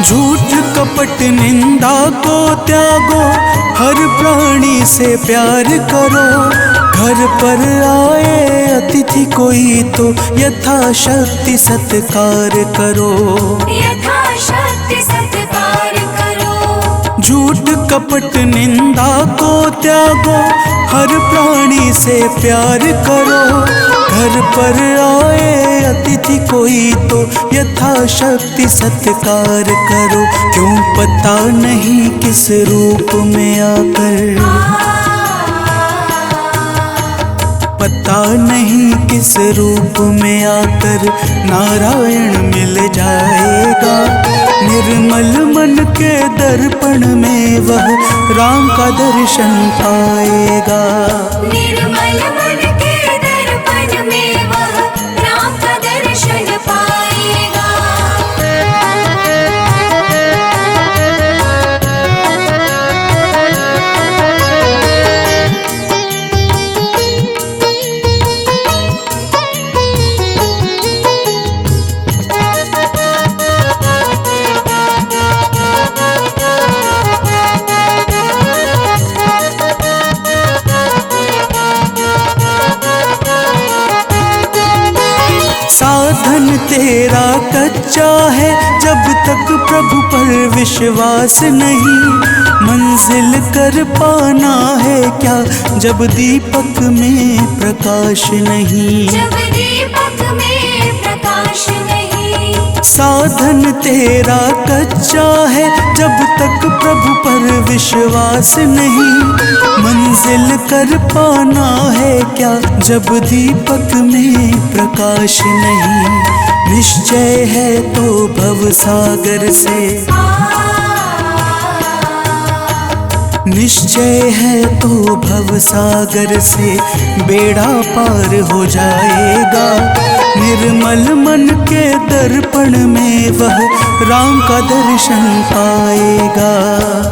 Speaker 4: झूठ कपट निंदा को त्यागो, हर प्राणी से प्यार करो। घर पर आए अतिथि कोई तो यथाशक्ति सत्कार करो।
Speaker 3: यथाशक्ति सत्कार करो।
Speaker 4: झूठ कपट निंदा को त्यागो, हर प्राणी से प्यार करो। घर पर आए अतिथि कोई तो यथाशक्ति सत्कार करो। क्यों पता नहीं किस रूप में आकर, पता नहीं किस रूप में आकर नारायण मिल जाएगा। निर्मल मन के दर्पण में वह राम का दर्शन पाएगा।
Speaker 3: निर्मल मन के दर्पण में वह राम का दर्शन पाएगा।
Speaker 4: साधन तेरा कच्चा है, जब तक प्रभु पर विश्वास नहीं। मंजिल कर पाना है क्या, जब दीपक में प्रकाश नहीं।
Speaker 3: जब दीपक में प्रकाश नहीं।
Speaker 4: साधन तेरा कच्चा है, जब तक प्रभु पर विश्वास नहीं। मंजिल कर पाना है क्या, जब दीपक में प्रकाश नहीं। निश्चय है तो भव सागर से, निश्चय है तो भव सागर से बेड़ा पार हो जाएगा। निर्मल मन के दर्पण में वह राम का दर्शन पाएगा।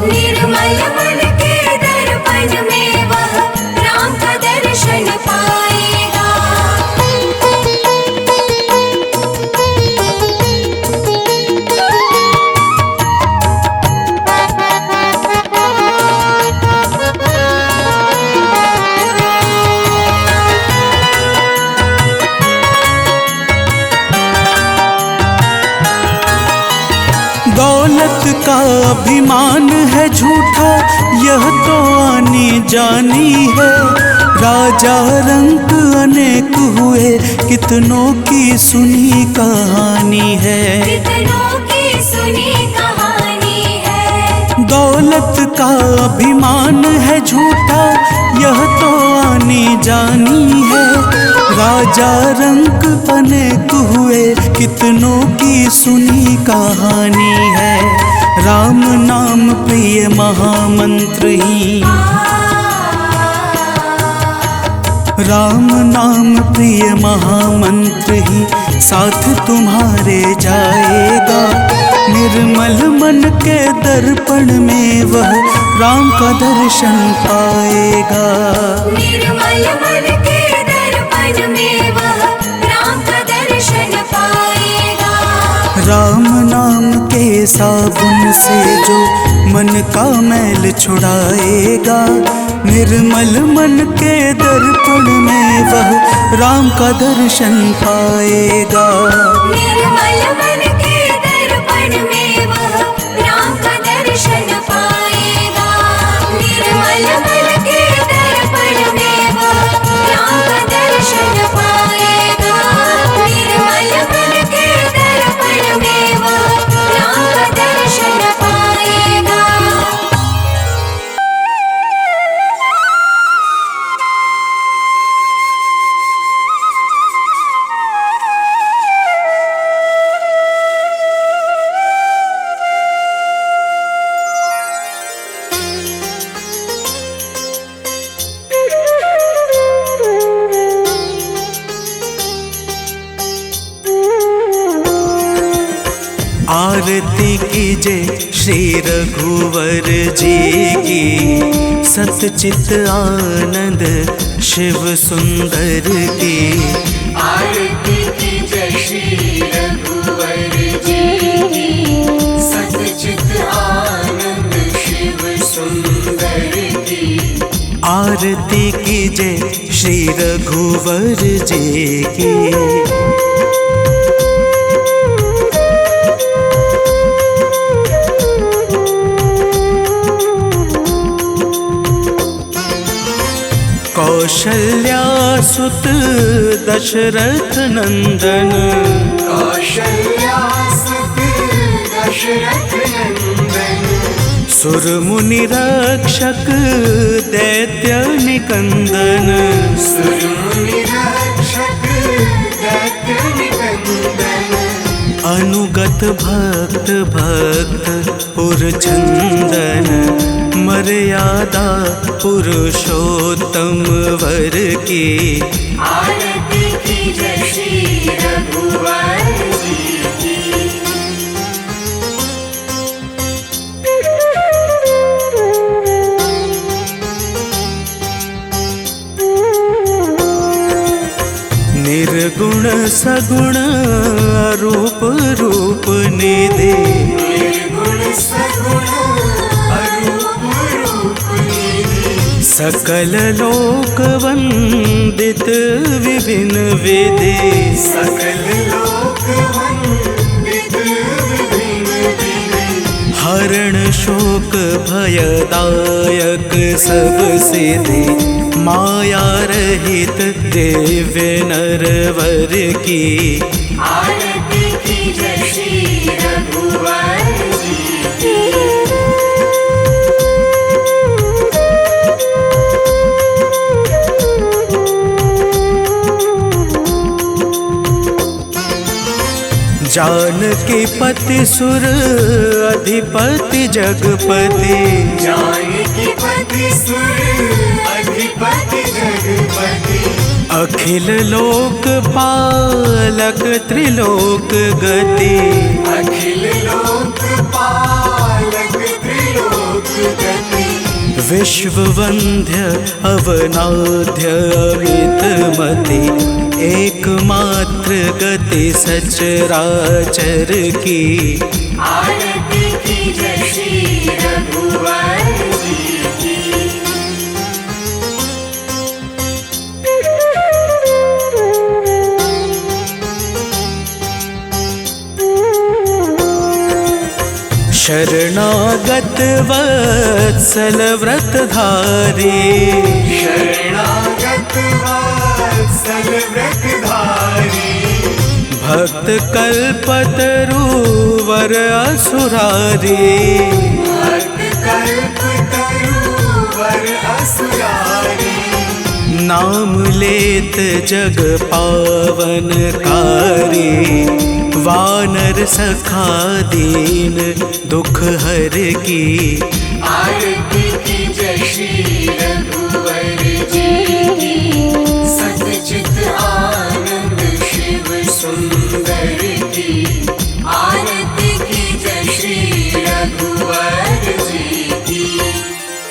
Speaker 3: निर्मल मन के दर्पण में वह राम का दर्शन पाएगा।
Speaker 4: का अभिमान है झूठा, यह तो आनी जानी है। राजा रंक अनेक हुए, कितनों की सुनी कहानी है।
Speaker 3: कितनों की सुनी कहानी है।
Speaker 4: दौलत का अभिमान है झूठा, यह तो आनी जानी है। राजा रंक अनेक हुए, कितनों की सुनी कहानी है। राम नाम प्रिय महामंत्र ही, राम नाम प्रिय महामंत्र ही साथ तुम्हारे जाएगा। निर्मल मन के दर्पण में वह राम का दर्शन पाएगा।
Speaker 3: निर्मल मन के दर्पण में वह राम का दर्शन पाएगा।
Speaker 4: राम नाम के साबुन से जो मन का मैल छुड़ाएगा, निर्मल मन के दर्पण में वह राम का दर्शन पाएगा।
Speaker 3: निर्मल मन के दर्पण में वह राम का दर्शन पाएगा। निर्मल मन के दर्पण में वह राम का दर्शन पाएगा। निर्मल मन के दर्पण में वह राम का दर्शन पाएगा।
Speaker 4: आरती कीजिए श्री रघुवर जी की, सतचित आनंद शिव सुंदर की।
Speaker 1: आरती कीजिए श्री रघुवर जी की, सतचित आनंद शिव सुंदर की।
Speaker 4: आरती कीजिए श्री रघुवर जी की। कौशल्या सुत दशरथ नंदन,
Speaker 1: कौशल्या सुत दशरथ नंदन।
Speaker 4: सुर मुनि रक्षक दैत्य निकंदन।
Speaker 1: सुर मुनि रक्षक दैत्य निकंदन।
Speaker 4: अनुगत भक्त भक्त पुरचंदन, मर्यादा पुरुषोत्तम वर की।
Speaker 1: आरती कीजिए श्री रघुवर जी की।
Speaker 4: निर्गुण सगुण रूप रूप निधि,
Speaker 1: निर्गुण सगुण अरूप रूप निधि।
Speaker 4: सकल लोक वंदित विभिन्न विधि।
Speaker 1: सकल लोक वंदित विभिन्न विधि।
Speaker 4: हरण शोक भयदायक सब सिद्धि, माया रहित दिव्य नरवर की।
Speaker 1: आरती कीजिए श्री रघुवर जी की।
Speaker 4: जानकी पति सुर अधिपति जगपति,
Speaker 1: जानकी पति सुर अधिपति जगपति।
Speaker 4: अखिल लोक पालक त्रिलोक गति।
Speaker 1: अखिल लोक पालक त्रिलोक गति।
Speaker 4: विश्व वंद्य अवनाद्य अमित मति, एकमात्र गति सचराचर की।
Speaker 1: आरती कीजिए श्री रघुवर जी की।
Speaker 4: शरणागत वत्सल व्रतधारी,
Speaker 1: शरणागत वत्सल व्रतधारी,
Speaker 4: भक्त कल्पतरुवर असुरारी,
Speaker 1: भक्त कल्पतरुवर असुरारी,
Speaker 4: नाम लेत जग पावनकारी, वानर सखा दीन दुख हर की।
Speaker 1: आरती की जय श्री